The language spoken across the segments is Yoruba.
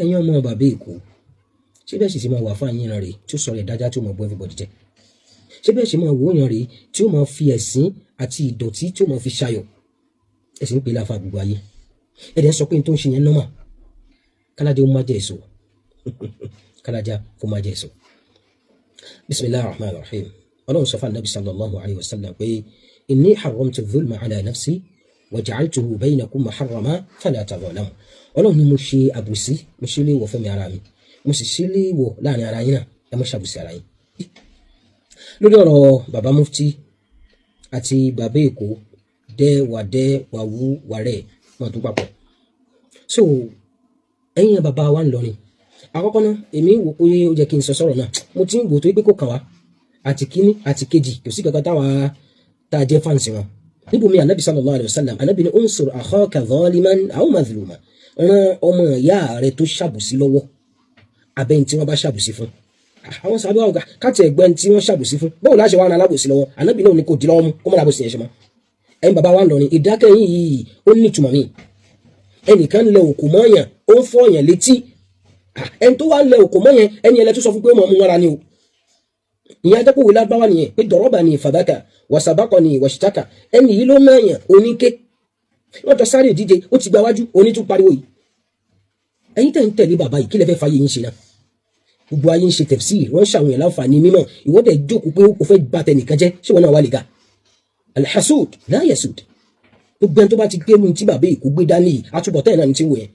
ẹ̀yin ọmọ bàbá Èkó ṣé bẹ́ẹ̀ sì ti máa wà fún àyín rẹ̀ tí ó sọ̀rọ̀ ìdájá tí ó máa bọ́ everybody jẹ́ ṣé bẹ́ẹ̀ sì máa wò yàn rẹ̀ tí ó máa fi ẹ̀sìn àti ìdọ̀tí tí ó máa fi ṣayọ̀ ẹ̀sìn ń pè láfa gbogbo ayé ẹ̀dẹ̀ sọ pé n tó ń ṣe yẹn nọ́mà káládé ó má jẹ́ èso káládé ó má jẹ́ èso. Bismillahir Rahmanir Rahim. Ọlọ́run sọ fún Ànábì sallallahu alayhi wa sallam pé inni harramtu dhulma ala nafsi wa ja'altuhu baynakum muharraman fala tadhalamu. Ọlọ́run ni mo ṣe àbòsí mo ṣe léèwọ̀ fún mi ara mi mo sì ṣe léèwọ̀ láàrin ara yín náà ẹ má ṣàbòsí ara yín. Lórí ọ̀rọ̀ bàbá mufti àti bàbá Èkó dẹ́ wàwú wàrẹ́ wọn tó papọ̀. So ẹ̀yin bàbá wa ń lọrin àkọ́kọ́ náà èmi wò pé ó jẹ́ kí n sọ sọ̀rọ̀ náà mo ti ń wò tó pé kò kàn wá àti kíní àti kejì kò sí kankan tá a jẹ́ fáǹsì wọn. níbo mi Ànábì sallallahu alayhi wa sallam Ànábì ní unsur akhaka zaliman aw mazluma ran ọmọ ìyá rẹ tó ṣàbùsí lọ́wọ́ abẹ́ni tí wọ́n bá ṣàbùsí fún àwọn sábẹ́ ọ̀gá káàtì ẹ̀gbẹ́ tí wọ́n ṣàbùsí fún báwo láṣẹ wà ní alábòsí lọ́wọ́ Ànábì náà ní kò dí lọ́wọ́ mú kó má lábòsí yẹn ṣe mọ́. ẹ̀yin bàbá wa ń lọrin ìdákẹ́yìn yìí ó ní ìtumọ̀ mi ẹnìkan lẹ òkú mọ́yàn ó ń fọyàn létí ẹni tó wá lẹ òkú mọ́yàn ẹni ẹlẹ́ tó sọ fún pé ó mọ̀ mú wọn ra ni o ìyẹn ajẹ́pọ̀ wí lágbáwá nìyẹn pé dọ̀rọ̀bà ni fàdákà wàsàbákọ̀ ni wàṣítàkà ẹni yìí ló mọ̀yàn oníké wọ́n jọ sáré ìdíje ó ti gba wájú onítún pariwo yìí ẹ̀yin tẹ̀ ń tẹ̀lé bàbá yìí kí lẹ fẹ́ fàyè yín ṣe náà gbogbo ayé ń ṣe tafsir wọ́n ṣàwọn yẹn láǹfààní mímọ́ ìwọ́dẹ̀ jókòó pé ó fẹ́ bá tẹnìkan jẹ́ ṣé wọn náà wà lè ga alhasud la yasud gbogbo ẹni tó bá ti gbé mu tí bàbá Èkó gbé dání yìí àtúbọ̀tán ẹ̀ náà ní ti wò yẹn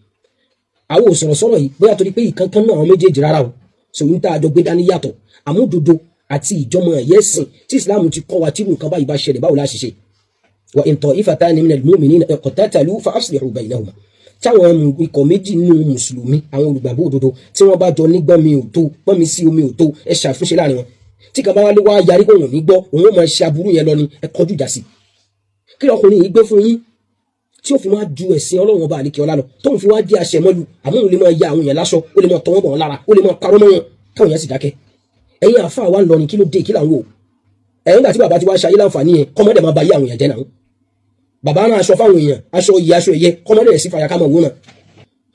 àwọn òsọ̀rọ̀sọ̀rọ̀ yìí bóyá torí pé ìkankan náà àwọn méjèèjì rárá o sòwò ń tá àjọ gbé dání yàtọ̀ àmúdodo àti ìjọmọ ẹ̀yẹ́sìn tí Islam ti kọ́ wa tí nǹkan báyìí bá ṣẹlẹ̀ báwo la ṣe ṣe wa in ta'ifatani minal mu'minina iqtatalu fa aslihu baynahuma táwọn ikọ̀ méjì nínú mùsùlùmí àwọn olùgbàgbọ́ òdodo tí wọ́n bá jọ ní gbọ́n mi ò tó gbọ́n mi sí omi ò tó ẹ ṣàfúnṣe láàrin wọn tí kan bá wá lé wá yarí kó wọn ní gbọ́ òun ó máa ṣe aburú yẹn lọ ni ẹ kọjú ìjà sí kí ọkùnrin yìí gbé fún yín tí ó fi wá ju ẹ̀sìn Ọlọ́run ọba àlekè ọlá lọ tóun fi wá di àṣẹ mọ́lù àmọ́ òun lè máa ya àwọn èèyàn láṣọ ó lè máa tọwọ́ bọ̀ wọn lára ó lè máa parọ́ mọ́ wọn káwọn èèyàn sì dákẹ́ ẹ̀yin àáfàá wa ń lọrin kí ló dé kí là ń wò ẹ̀yin gbà tí bàbá ti wá ṣayé láǹfààní yẹn kọ́mọdé máa ba yé àwọn èèyàn jẹ́ náà bàbá náà aṣọ fáwọn èèyàn aṣọ yìí aṣọ ẹ̀yẹ kọ́mọdé rẹ̀ sí fàyà ká máa wò náà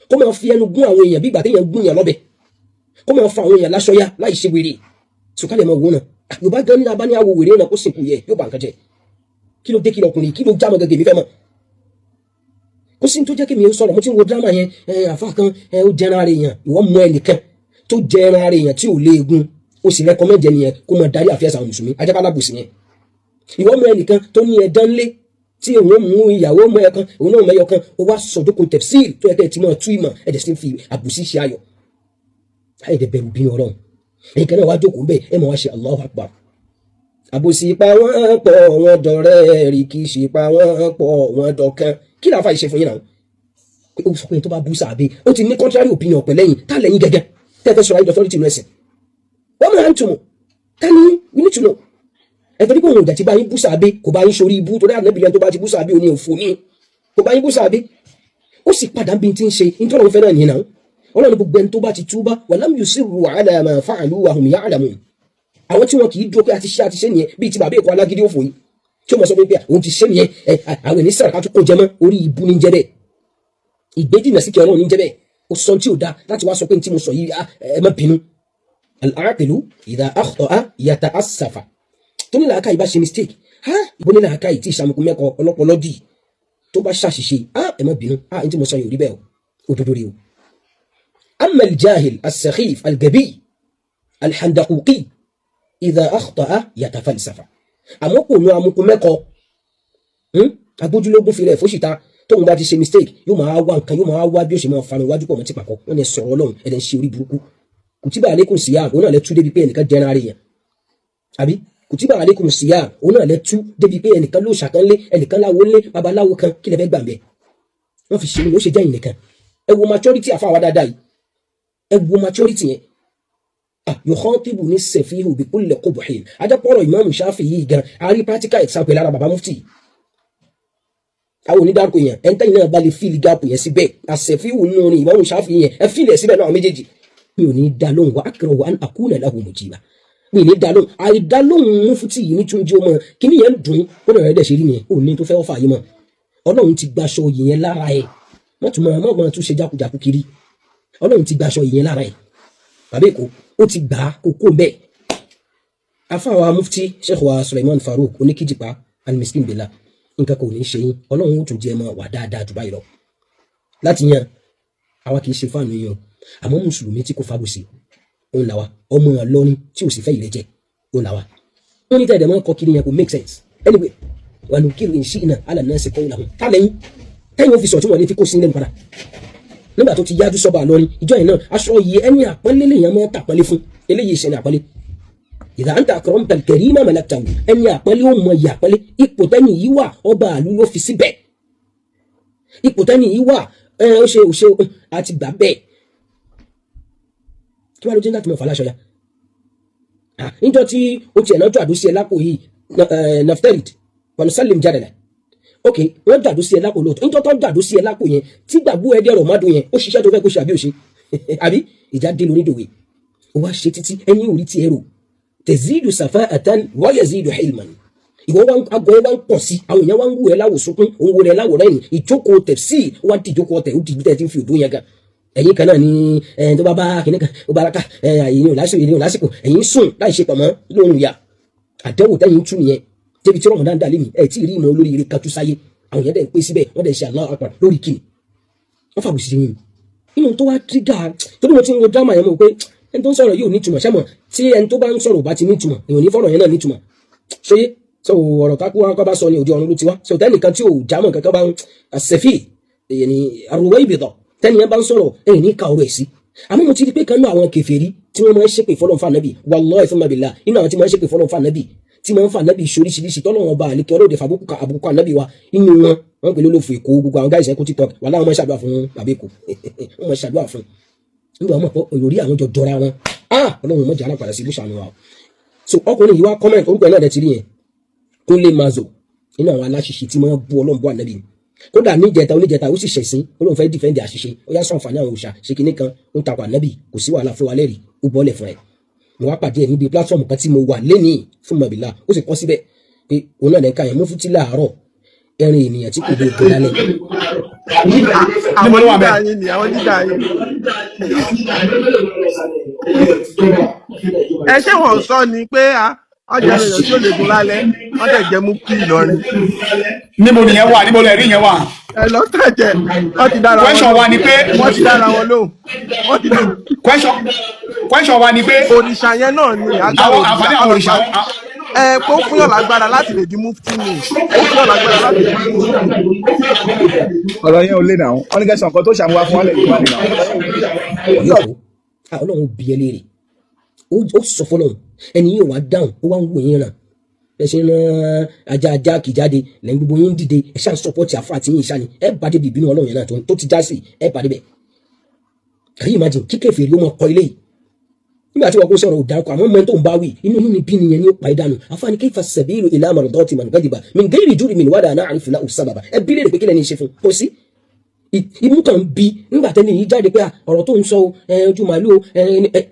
kó máa fi ẹnu gún àwọn èèyàn bí ìgbà téèyàn gún yàn lọ́bẹ̀ kó máa fa àwọn èèyàn láṣọ yá láì ṣe wèrè sùkálẹ̀ máa wò náà yorùbá gan ní abá ní àwọ̀ wèrè náà kó sìnkú yẹ yóò bá nǹkan jẹ kí ló dé kí lọkùnrin kí ló já mọ́ gẹ́gẹ́ mi fẹ́ mọ́ kó sí ní tó jẹ́ kí mi ó sọ̀rọ̀ mo ti ń wo dírámà yẹn àfa kan ó jẹran ara èèyàn ìwọ mọ ẹnìkan tó jẹran ara èèyàn tí ò léegun ó sì rẹkọmẹ́ndì ẹnìyẹn kó máa darí àfíàsà àwọn mùsùlùmí ajákálábùsì yẹn ìwọ mọ ẹnìkan tó ní ẹdán lé tí òun mú ìyàwó mọ ẹkan òun náà mẹyọ kan ó wá sọdọkọ tafsir tó yẹ kẹ ti máa tú ìmọ̀ ẹdẹ sí fi àbùsí ṣe ayọ̀ ẹdẹ bẹ̀rù bí Ọlọ́run ẹ̀yin kan náà wá jókòó bẹ́ẹ̀ ẹ máa wá ṣe Allahu Akbar àbùsí pa wọ́n pọ̀ wọ́n dọ̀rẹ́ rí kì í ṣe pa wọ́n pọ̀ wọ́n dọ̀kan kí làá fà ìṣe fún yín náà ó sọ pé tó bá bú sàbẹ ó ti ní contrary opinion pẹ̀ lẹ́yìn tá lẹ́yìn gẹ́gẹ́ tẹ́fẹ́ sọ̀rọ̀ ayé authority nurse wọ́n máa ń túmọ̀ ká ní we need to know ẹ̀tọ́rí pé òun ìjà ti bá yín bú sàbẹ kò bá yín sórí ibú torí ànábìlẹ̀ tó bá ti bú sàbẹ òní òfò ní kò bá yín bú sàbẹ ó sì padà bí ti ń ṣe nítorí òun fẹ́ náà nìyẹn náà Ọlọ́run gbogbo ẹni tó bá ti túbá walam yusirru ala ma fa'alu wa hum ya'lamun àwọn tí wọn kì í dúró pé àti ṣe nìyẹn bíi ti bàbá Èkó alágídí òfò yìí tí ó mọ̀ sọ pé òun ti ṣe nìyẹn àwọn ènìyàn sàrà ká tó kó jẹ mọ́ orí ibú ní jẹ́ bẹ́ẹ̀ ìgbéjìnà sí kí Ọlọ́run ní jẹ́ bẹ́ẹ̀ ó sọ tí ò dá láti wá sọ pé tí mo sọ yìí ẹ má bínú al-aqilu idha akhta'a yata'assafa tó ní làákà yìí bá ṣe mistake ìbọn ní làákà yìí tí ìṣàmùkú mẹ́kọ ọlọ́pọlọ dì tó bá ṣàṣìṣe ẹ má bínú ní tí mo sọ yìí ò rí bẹ́ẹ̀ o òdodo rí o. amma al-jahil as-sakhif al-gabi al-handaquqi idha akhta'a yatafalsafa àmọ́ kò ní amukú mẹ́kọ agbójúlógún fi rẹ̀ fóṣìta tóun bá ti ṣe mistake yóò máa wá nǹkan yóò máa wá bí ó ṣe máa fanu wájú pọ̀ mọ́ ti pàkọ́ wọn ni sọ̀rọ̀ Ọlọ́run ẹ̀dẹ̀ ń ṣe orí burúkú kùtìbà alaykum siyam òun náà lẹ tú débi pé ẹnìkan jẹran ara èèyàn àbí kùtìbà alaykum siyam òun náà lẹ tú débi pé ẹnìkan ló ṣàkánlé ẹnìkan láwo ńlé babaláwo kan kí lẹ fẹ́ gbà bẹ́ẹ̀ wọ́n fi ṣe ni ó ṣe jẹ́ ìnìkan ẹ wo maturity àfáwà dáadáa yìí ẹ wo maturity yẹn yukhatibu ní sẹ̀fíhù bí kulli qubhin ajápọ̀rọ̀ Imam Shafi'i gan àárí practical example lára baba mufti àwọn onídàkọ yẹn ẹ̀ńtẹ́ yìí náà bá lè fíìlì gáàpù yẹn síbẹ̀ àsẹ̀fíhù nínú ní Imam Shafi'i yẹn ẹ fíìlì ẹ̀ síbẹ̀ náà méjèèjì mi ò ní dá lóhùn wa akrahu an akuna lahu mujiba mi ní dá lóhùn àìdá lóhùn mufti yìí ní tún jí ọmọ kí ni yẹn dùn ó dọ̀rọ̀ ẹ̀dẹ̀ ṣe rí yẹn ò ní tó fẹ́ ọ̀fà yìí mọ́ Ọlọ́run ti gbaṣọ yìnyẹn lára ẹ̀ mọ́tò máa tún ṣe jákujàku kiri Ọlọ́run ti gba aṣọ ìyẹn lára ẹ̀ bàbá èkó ó ti gbà á kókó bẹ́ẹ̀. afáwa mufti sheikh wa Sulaiman Farouk oníkìjìpá alimiskin bela nǹkan kò ní ṣe yín Ọlọ́run ó tún jẹ́ mọ́ wà dáadáa jù báyìí lọ láti yan àwa kì í ṣe fáànù yín o àmọ́ mùsùlùmí tí kò fábùsì òun làwa ọmọ Ìlọrin tí ò sì fẹ́ ìrẹ́jẹ òun làwa. wọ́n ní tẹ̀dẹ̀ mọ́ kọ́ kiri yẹn kò make sense anyway wà ní kiri ṣí iná alẹ́ náà ṣe kọ́ ìlànà tálẹ́yìn tẹ́yìn ó fi sọ̀tún wọn ní fi kó sí lẹ́nu padà nígbà tó ti yájú sọ́ba Ìlọrin ìjọ yẹn náà aṣọ yìí ẹni àpọ́nlé lèèyàn mọ́ tàpọ́nlé fún eléyìí ìṣẹ̀lẹ̀ àpọ́nlé ìdá àǹtà àkọ́rọ́mùtà kẹrìmà mẹ́lẹ́kítà ẹni àpọ́nlé ó mọ ìyá àpọ́nlé ipò tẹ́ni yìí wà ọba àlú ló fi síbẹ̀ ipò tẹ́ni yìí wà ó ṣe àti gbà bẹ́ẹ̀ kí wàá ló jẹ́ láti mọ̀ fàlàṣọ ya níjọ́ tí ó tiẹ̀ náà jàdó sí ẹ lápò yìí naftarid wọn sálìm jáde náà ok wọ́n jàdó sí ẹ lápò lóòótọ́ níjọ́ tó jàdó sí ẹ lápò yẹn tí gbàgbó ẹ dẹ̀rọ̀ mádùn yẹn ó ṣiṣẹ́ tó fẹ́ kó ṣe àbí òṣe àbí ìjà dé lórí dòwe ó wá ṣe títí ẹ̀yìn orí ti ẹrù tẹ̀síìdù sàfà àtàn wọ́yẹ̀ zíìdù hilman ìwọ agọ ẹ wá ń pọ̀ sí àwọn èèyàn wá ń wú ẹ láwò sunkún òun wo rẹ láwò rẹ́yìn ìjókòó tẹ̀sí wá di ìjókòó tẹ̀ ó di ibi tẹ̀ tí ń fi òdó yẹn gan ẹ̀yin kan náà ni tó bá bá kìnìún kan ó bá ara ká ẹ̀yin ò lásìkò ẹ̀yin sùn láì ṣe pamọ́ lóhùn ya àdẹ́wò tẹ́yìn tú nìyẹn débi tí Ramadan dà lémi ẹ̀ tí ì rí ìmọ̀ olórí ire katu sáyé àwọn èèyàn dẹ̀ ń pè síbẹ̀ wọ́n dẹ̀ ṣe Allahu Akbar lórí kìnnì wọ́n fàbùsì sí yín inú tó wá tírígà torí mo ti ń wo drama yẹn mọ̀ pé ẹni tó ń sọ̀rọ̀ yóò nítumọ̀ sẹ́mọ̀ tí ẹni tó bá ń sọ̀rọ̀ bá ti nítumọ̀ èèyàn ní fọ̀rọ̀ yẹn náà nítumọ̀ ṣóyé so ọ̀rọ̀ kákú wọn kọ́ bá sọ ní òde ọ̀run ló ti wá so tẹ́nìkan tí ò jámọ̀ kankan bá ń ṣẹ̀fì èyí àrùwẹ́ ìbìdàn tẹ́nìyàn bá ń sọ̀rọ̀ ẹ̀yìn ní ka ọ̀rọ̀ ẹ̀ sí àmọ́ mo ti rí pé kan náà àwọn kèfèrí tí wọ́n máa ń ṣépè fọ́lọ́run fún Ànábì wallahi thumma billah inú àwọn tí máa ń ṣépè fọ́lọ́run fún Ànábì tí máa ń fa Ànábì ṣoríṣiríṣi tọ́lọ́run ọba àlekẹ́ ọlọ́dẹ àbùkù Ànábì wa inú wọn pè lólófò èkó gbogbo àwọn gáìsì ẹ̀kọ́ TikTok wà láwọn máa ń ṣàdúrà fún bàbá èkó wọ́n máa ń ṣàdúrà fún nígbà wọn mọ̀ pé òyòrí àwọn jọ jọra wọn Ọlọ́run mọ̀jà alápàdà sí ibùsùn àwọn wa so ọkùnrin yìí wá comment orúkọ ẹ̀ náà dẹ̀ ti rí yẹn Kúnlé Mazo nínú àwọn aláṣiṣe tí máa ń bú Ọlọ́run bú Ànábì kódà níjẹta oníjẹta ó sì ṣẹ̀sìn ó lóun fẹ́ dìfẹ́ǹdì àṣìṣe ó yá sàn fàní àwọn òòṣà ṣe kinní kan ó ń takò Ànábì kò sí wàhálà fún wa lẹ́rìí ó bọ́lẹ̀ fún ẹ mo wá pàdé ẹ níbi platform kan tí mo wà lénìí fún mọ̀bìlà ó sì kọ́ síbẹ̀ pé òun náà lẹ́ka yẹn mú fún tí láàárọ̀ ẹrin ènìyàn tí kò dé òkè lálẹ́. àwọn dídá yín ni àwọn dídá yín. ẹ ṣé wọn sọ ni pé ọjà èèyàn tí ó lè gun lálẹ́ wọ́n tẹ̀ jẹ́ mú kí Ìlọrin. níbo nìyẹn wà níbo lẹ rí yẹn wà. ẹ lọ tẹ̀jẹ̀ wọ́n ti dára wọn question wa ni pé wọ́n ti dára wọn lóhùn wọ́n ti lóhùn. question wa ni pé òrìṣà yẹn náà ni àwọn àǹfààní àwọn òrìṣà. pé ó fún yàn lágbára láti lè di mufti ni ó fún yàn lágbára láti lè di mufti. ọ̀rọ̀ yẹn ò lé náà wọ́n ní kẹ́sàn-án kan tó ṣàmúwá fún ọ́lẹ̀ ìgbà nìyà. Ọlọ́run bí ẹ léèrè ó sọ fọlọ́run ẹni yóò wá dáhùn ó wá ń wò yín ràn ẹsẹ̀ rán ajá kì jáde lẹ́yìn gbogbo yín dìde ẹ ṣáà sọpọ́tì àfọ àti yín ìṣáni ẹ bá débi ìbínú Ọlọ́run yẹn náà tó ti já sí ẹ bá débẹ̀. Can you imagine kíkẹ́ fèrè ó mọ kọ ilé yìí nígbà tí wọ́n kó sọ̀rọ̀ òdàkọ̀ àmọ́ mẹ́tò ń bá wí inú yín ni bí nìyẹn ní ó pa ìdánù àfààní kayfa sabilu ila mardati man ghadiba min ghayri jurmin wala na'rifu lahu sababa ẹ bí léèrè pé kílẹ̀ ní í ṣe fún kò sí imú kan bí nígbà tẹ́lẹ̀ yìí jáde pé ọ̀rọ̀ tó ń sọ ojú màálù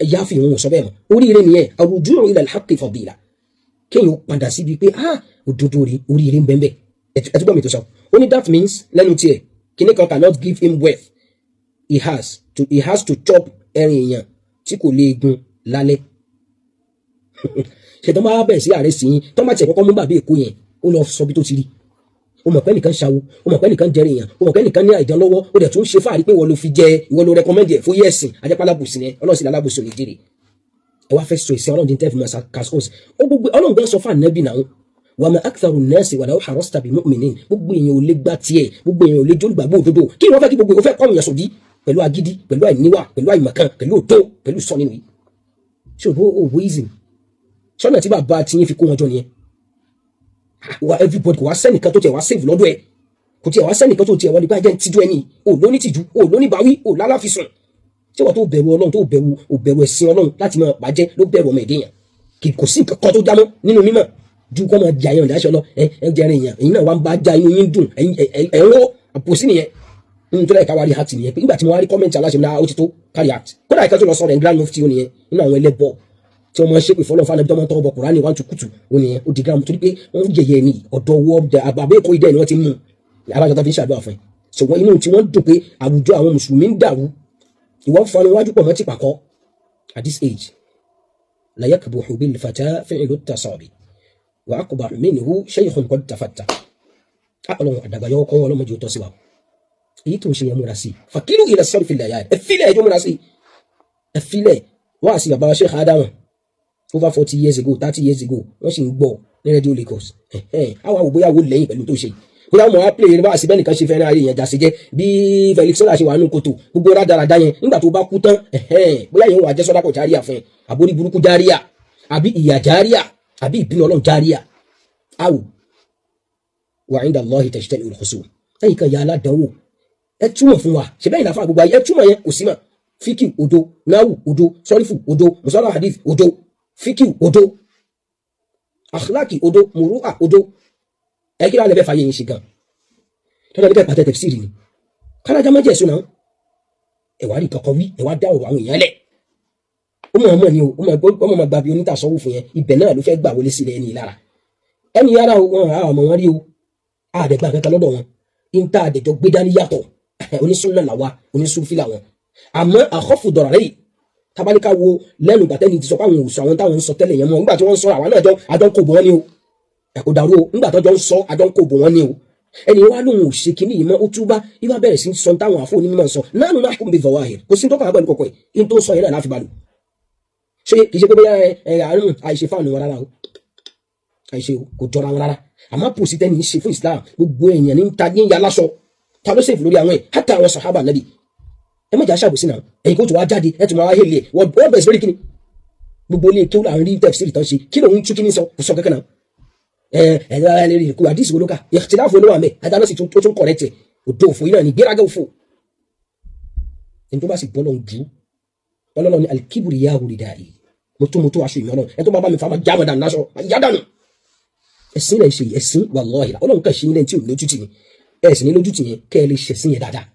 ẹ̀yà fi òun sọ bẹ́ẹ̀ mọ́ oríire nìyẹn ar-ruju' ila al-haqqi fadila kéèyàn ó padà síbi pé òdodo rí oríire ń bẹ́ẹ̀ ẹtúgbọ́n mi tó sọ ó ní that means lẹ́nu tiẹ̀ kíní kan cannot give him wealth he has to chop ẹrin èèyàn tí kò lè gun lálẹ́ ṣètò máa bẹ̀rẹ̀ sí ààrẹ sí yín tó má tiẹ̀ kọ́kọ́ mú bàbá èkó yẹn ó lọ sọ bí tó ti rí o mọ̀ pé nìkan ṣàwo o mọ̀ pé nìkan jẹrẹ èèyàn o mọ̀ pé nìkan ní àìdán lọ́wọ́ o dẹ̀ tún ṣe fáàrí pé wọ́n ló fi jẹ ìwọ ló rẹkọmẹ́ndì ẹ̀ fún yẹ́sìn ajẹ́pálábùsìn ẹ ọlọ́sìn alábùsùn lè jèrè ẹ wá fẹ́ sọ ìsìn ọlọ́run dín tẹ́fì máa kàṣọ́ọ̀sì ó gbogbo ọlọ́run gbẹ́ sọ fún ànábì náà wa ma aktharu nnasi walau harasta bi mu'minin gbogbo èèyàn ò lè gbá tiẹ̀ gbogbo èèyàn ò lè jólùgbàgbọ́ òdodo kí wọ́n fẹ́ kí gbogbo ò fẹ́ kọ́ ìyàn sòdí pẹ̀lú agídí pẹ̀lú àìníwà pẹ̀lú àìmọ̀kan pẹ̀lú òtó pẹ̀lú sọ nínú yìí ṣé òwò easy sọ́nà tí bàbá tí yín fi kó wọn jọ nìyẹn wa everybody kò wá sẹ́nìkan tó tiẹ̀ wá save lọ́dọ̀ ẹ̀ kò tiẹ̀ wá sẹ́nìkan tó tiẹ̀ wọlé bá jẹ́ ń tijú ẹni ò lóní tìjú ò lóní báwí ò lálàfisùn tí wọ́n tó bẹ̀rù ọlọ́run tó bẹ̀rù ẹ̀sìn ọlọ́run láti máa bàjẹ́ ló bẹ̀rù ọmọ ẹ̀dẹ́yàn kò sí nǹkan kan tó jámọ́ nínú mímọ́ ju kọ́ máa di àyàn ìdáṣọ lọ ẹ jẹrin èèyàn èyí náà wá ń bá já inú yín dùn ẹ̀ ń ró àpòsí nìyẹn nínú tó láì káwárí àti nìyẹn pé nígbà tí mo wá rí kọ́mẹ́ntì aláṣẹ náà ó ti tó carry out kódà ìka tó lọ sọ̀rọ̀ ẹ̀ grand mufti ó nìyẹn nínú àwọn ẹlẹ́bọ tí wọ́n máa ṣépè fọlọ́ fún ànábì tó máa tọwọ́ bọ Kùránì wá tukutu ó nìyẹn ó di grand torí pé wọ́n yẹ̀yẹ́ ni ọ̀dọ́ wọ́ àbẹ́ èkó idẹ́ ni wọ́n ti mú abájọ́ tó fi ń ṣàdúrà fún ẹ ṣùgbọ́n inú tí wọ́n dùn pé àwùjọ àwọn mùsùlùmí ń dàrú ìwọ ń fọnù wájú pọ̀ mọ́ ti pàkọ́ at this age la yakbuhu bil fata fi'lu at-tasabi wa aqbahu minhu shaykhun qad tafatta ọlọ́run àdàgbàyọ ọkọ̀ ọlọ́mọdé ó tọ́ sí wa èyí tó ń ṣe yẹn múra sí fakilu ila sarfi al-layali ẹ̀fílẹ̀ ẹjọ́ múra sí ẹ̀fílẹ̀ wọ́n àti bàbá wa Sheikh Adamu over 40 years ago 30 years ago wọ́n sì ń gbọ́ ní Radio Lagos àwọn àwòbóyá wo lẹ́yìn pẹ̀lú tó ṣe bóyá mo á pè é bá àṣìbẹ́ nìkan ṣe fẹ́ràn ayé yẹn jàṣẹ jẹ́ bí Felix Sola ṣe wà nínú kòtò gbogbo rádaràdá yẹn nígbà tó bá kú tán bóyá yẹn wà jẹ́ sọ́dákọ̀ járíà fún ẹ àbórí burúkú járíà àbí ìyà járíà àbí ìbínú ọlọ́run járíà áwò wa inda Allahi tajtami'u al-khusum ẹ̀yìn kan ya aládánwò ẹ túmọ̀ fún wa ṣe bẹ́ẹ̀ ìlàfà gbogbo ayé ẹ túmọ̀ yẹn kò sí mà fíkì odo náwù odo sọ́rífù odo musala hadith odo fíkì odo akhlaki odo muru'a odo ẹ kí ló alẹ́ bẹ́ẹ̀ fàyè yín ṣe gan tọ́jà níbẹ̀ pàtẹ́ tafsiri ni kálájà má jẹ́ ẹ̀sùn náà ẹ̀wà rí kankan wí ẹ̀wà dá ọ̀rọ̀ àwọn èèyàn lẹ̀ ó mọ̀ ọmọ ni o ó mọ̀ gba bí onítàsọ́wọ́ fún yẹn ibẹ̀ náà ló fẹ́ gbà wọlé sílẹ̀ ẹni lára ẹni yára wọn ọmọ wọn rí o àdẹ̀gbà kankan lọ́dọ̀ wọn ìta àdẹ̀jọ gbé dání yàtọ̀ onísúnà làwa onísúnfì làwọn àmọ́ àkọ́fù dọ̀rọ̀ rẹ̀ tabalika wo lẹ́nu gbàtẹ́ni ti sọ pé àwọn òsùn àwọn táwọn ń sọ tẹ́lẹ̀ yẹn mọ́ nígbà tí wọ́n ń sọ àwọn náà àjọ ń kò bọ̀ wọ́n ni o ẹ̀kọ́ dàrú o nígbà tó jọ ń sọ àjọ ń kò bọ̀ wọ́n ni o ẹni wá lóhun ò ṣe kíní yìí mọ́ ó túbá ibà bẹ̀rẹ̀ sí sọ táwọn àfọ onímọ̀ sọ nánú náà kún bí zawahir kò sí tó kàn án pẹ̀lú kọ̀kọ̀ yìí ní tó sọ yẹn náà láfi balù ṣé kì í ṣe pé bóyá àrùn àìṣe fáànù wọn rárá o àìṣe kò jọra wọn rárá àmọ́ pòsí tẹ́ni ṣe fún Islam gbogbo èèyàn ní ta ní ya lásọ ta ló sèfù lórí àwọn ẹ̀ hátà àwọn sàhábà nàbì ẹ mọ̀jà ṣàbòsí náà ẹ̀yìn kó tó wá jáde ẹ̀ tó máa wáyé lẹ̀ wọ́n bẹ̀rẹ̀ sí lórí kíni gbogbo ilé kí ó láàrin rí tafsiri tán ṣe kí lòun tún kíní sọ kò sọ kankan náà ẹ̀rọ ẹlẹ́rìí kò àdìsí olóka ìtìláfò olówó àmẹ́ àdáná sì tún kọ̀rẹ́tẹ̀ òdo òfò iná ní gbéraga òfò ẹni tó bá sì bọ́lọ̀ jù ọlọ́lọ́ ní alikiburi ya hùrì dáì mo tó aṣọ ìmọ̀ náà ẹni tó bá bá mi fa ma já mọ̀ dànù láṣọ yá dànù ẹ̀sìn náà ṣe ẹ̀sìn wallahi ọlọ́run kan ṣe ilẹ̀ tí ò lójú tì ní ẹ̀sìn ní lójú tì yẹn kẹ́ ẹ lè ṣẹ̀sìn yẹn dáadáa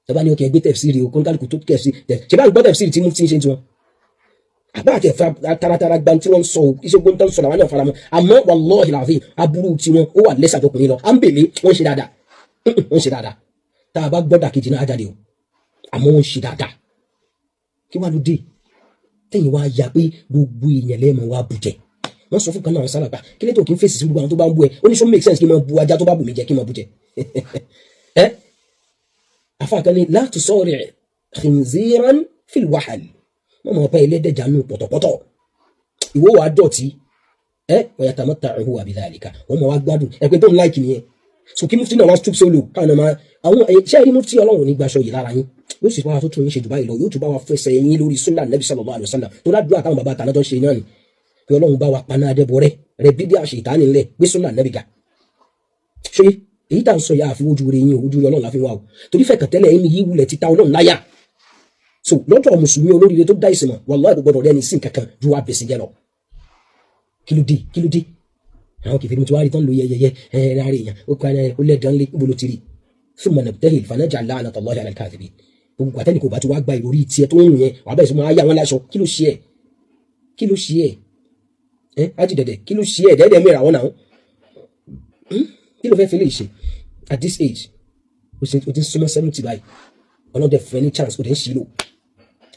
ẹ bá ní ọkẹ́ gbé tafsiri o kóńkálùkù tó kẹ́ sí ṣe bá gbọ́ tafsiri tí mo ti ń ṣe tiwọn àbá àti ẹ̀fà taratara gba tí wọ́n sọ iṣẹ́ gbóhùn tán sọ̀rọ̀ àwọn náà faramọ́ àmọ́ wallahi alazim aburú tí wọn ó wà lẹ́sà tó kùnrin lọ à ń bèlè wọ́n ṣe dáadáa tá a bá gbọ́dà kejì náà jáde o àmọ́ wọ́n ṣe dáadáa kí wàá ló dé tẹ̀yìn wá ya pé gbogbo èèyàn lẹ́ẹ̀mọ̀ wá bùjẹ́ wọ́n sọ fún kan náà sálàgbà kí lẹ́tọ̀ kí n fèsì sí gbogbo àwọn tó bá ń bú ẹ ó ní sọ make sense kí n máa bu ajá tó bá bù mí jẹ kí n máa bù jẹ ẹ afáàkan ni la tusari' khinziran fil wahal wọ́n máa bá ẹlẹ́dẹ̀já nù pọ̀tọ̀pọ̀tọ̀ ìwọ wàá dọ̀tí wa yatamatta'u bi dhalika wọ́n máa wá gbádùn ẹ̀pẹ́ tó ń láìkì nìyẹn so kí mufti náà wá stoop solo káàná máa àwọn iṣẹ́ rí mufti ọlọ́run ní gbaṣọ yìí lára yín yóò sì bá wa tó tún yín ṣe jù báyìí lọ yóò tún bá wa fẹsẹ̀ yín lórí sunnah nabi sallallahu alaihi wasallam tó ládùúgbò àtàwọn bàbá àtàná tó ń ṣe náà ni pé ọlọ́run bá wa paná adẹ́bọ rẹ bídí àṣẹ ìtàní ńlẹ̀ gbé sunnah nabi ga ṣe èyí tá à ń sọ yà àfi ojú rẹ yín ojú rẹ ọlọ́run láfi wá o torí fẹ́ kàtẹ́lẹ̀ ẹni yìí wulẹ̀ títa ọlọ́run láyà so lọ́jọ́ mùsùlùmí olóríire tó dá ìsìn mọ̀ wallahi gbọdọ̀ rẹ ní sí kankan ju wa bẹ̀sìn jẹ lọ kí ló dé àwọn kìfìrí mi ti wá rí tán ló yẹyẹyẹ láàrin èèyàn ó kọ́ ó lẹ́ẹ̀dán lé níbo ló ti rí thumma nabtahil fanaj'al la'natallahi 'ala al-kadhibin gbogbo àtẹ́ni kò bá ti wá gba ìròrí tiẹ̀ tó ń rìn yẹn wàá bẹ̀rẹ̀ sí máa yá wọn láṣọ kí ló ṣe ẹ̀ ájì dẹ̀dẹ̀ kí ló ṣe ẹ̀ dẹ́dẹ̀ mìíràn àwọn náà kí ló fẹ́ fi lè ṣe at this age o ti ń súnmọ́ 70 báyìí ọlọ́dẹ fẹ́ ní chance o dẹ̀ ń ṣí lò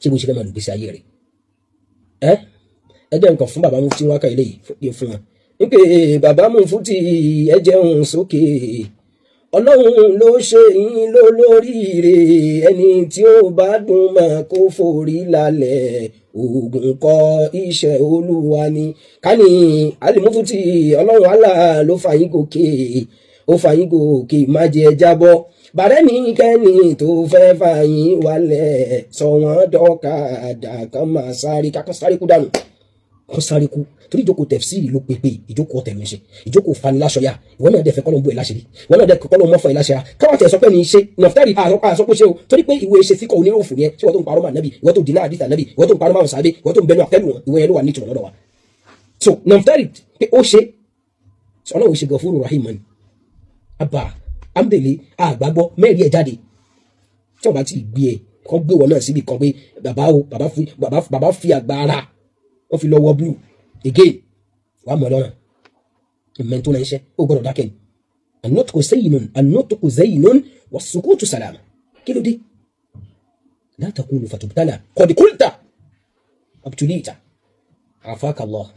ṣé bó ṣe fẹ́ máa lò gbèsè ayé rẹ̀ ẹjẹ́ nǹkan fún bàbá mufti wákà ilé yìí fún wọn wípé bàbá mufti ẹ jẹun sókè ọlọ́run ló ṣe yín lólóríire ẹni tí ó bá dùn mà kó forí lálẹ̀ oògùn kọ iṣẹ́ olúwa ni ká ní alimufuti ọlọ́run àlà ló fà yín gòkè má jẹ́ jábọ́ bàrẹ́ ní kẹ́ni tó fẹ́ fà yín wálẹ̀ sọ wọ́n dọ́kadà kan máa sáré kákan sáré kú dànù kan sáré kú torí ìjókòó tẹ̀fsíìrì ló pépé ìjókòó tẹ̀lé ṣe ìjókòó faniláṣọyà ìwọ náà dẹ̀ fẹ́ kọ́lọ́ ń bú ẹ̀ láṣẹ́rí ìwọ náà dẹ̀ kọ́lọ́ mọ́fọ́ ẹ̀ láṣẹ́ra káwọn tẹ̀ sọ pé ní ṣe nọ̀fítàrí àsọpọ̀ ṣe o torí pé ìwé ṣe fíkọ̀ oníròfò yẹn tí wọ́n tó ń parọ́ mọ́ ànábì ìwọ tó dínà àdìsá ànábì ìwọ tó ń parọ́ mọ́ àwọn sàábé ìwọ tó ń bẹnu àtẹ́lù wọn ìwọ yẹn ló wà ní ìtumọ̀ lọ́dọ̀ wa so nọ̀fítàrí pé ó ṣe ọlọ́run ṣe Gafuru Rahim mọ́ni abba amdèlé àgbàgbọ́ mẹ́rin ẹ̀ jáde tí wọ́n bá ti gbé ẹ̀ kọ́ gbé wọn náà síbi kan pé bàbá fi àgbára wọ́n fi lọ́wọ́ blue again wà á mọ̀ lọ́nà ìmẹ́ntó náà iṣẹ́ ó gbọ́dọ̀ dákẹ́ ni an-nutqu zaynun was-sukutu salama kí ló dé la taqulu fatubtala qad qulta abtulita afaka Allah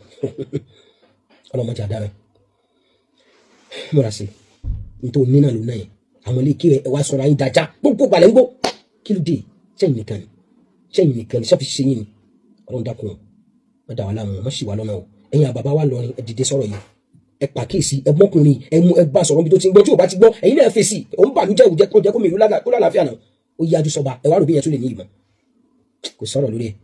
ọlọ́mọdé adára múra sí nítorí nínà lónà yẹn àwọn ilé kíwẹ̀ ẹwà sọ̀rọ̀ ayé dájá gbogbo balẹ̀ ń gbó kí ló dé sẹ́yìn nìkan ni sẹ́fi ṣe yín ni ọlọ́run dákun wọ́n dà wà láàmú wọ́n sì wà lọ́nà o ẹ̀yin àbàbá wa lọrin ẹ dìde sọ̀rọ̀ yìí ẹ pàkíyèsí ẹ mọ́kùnrin ẹ bá sọ̀rọ̀ bí tó ti ń gbọ́ tí ò bá ti gbọ́ ẹ̀yin náà fèsì òun bàlújẹ́ òjẹ́ kó jẹ́ kó mèrú kó lálàáfíà náà ó yájú sọba ẹ wá rò bí yẹn tó lè ní ìmọ̀ kò sọ̀rọ̀ lórí ẹ̀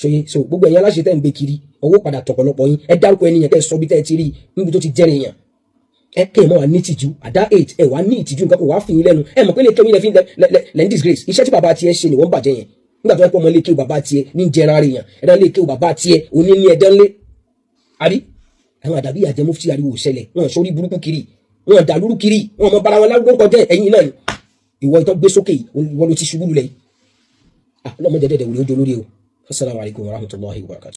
ṣòye so gbogbo ẹ̀yin aláṣẹ tẹ́ ń gbé kiri owó padà tọ̀pọ̀lọpọ̀ yín ẹ dárúkọ ẹni yẹn kẹ́ ẹ sọ bí tẹ́ ẹ ti rí níbi tó ti jẹ́rìí yàn ẹ kẹ́ ẹ mọ́ wa ní ìtìjú àdá 8 ẹ wá ní ìtìjú nǹkan kò wá fi yín lẹ́nu ẹ mọ̀ pé lè kéwìn lẹ́yìn disgrace iṣẹ́ tí bàbá tiẹ̀ ṣe ni wọ́n bàjẹ́ yẹn nígbà tó yẹ pé ọmọ lè kéwù bàbá tiẹ̀ ní jẹran rẹ̀ yàn ẹ̀dá lè kéwù bàbá tiẹ̀ òní ní ẹ̀dán lé àrí àwọn àdàbí àjẹ mufti ariwo ṣẹlẹ̀ wọn sórí burúkú kiri wọn dàlúrú kiri wọn mọ bara wọn lárúgbó kọjá ẹ̀yin náà ìwọ ìtọ́ gbé sókè ìwọ ló ti ṣubú lulẹ̀ ọlọ́mọdé dẹ̀dẹ̀ wòlé ojú olórí o assalamu alaikum warahmatullahi wabarakatuh.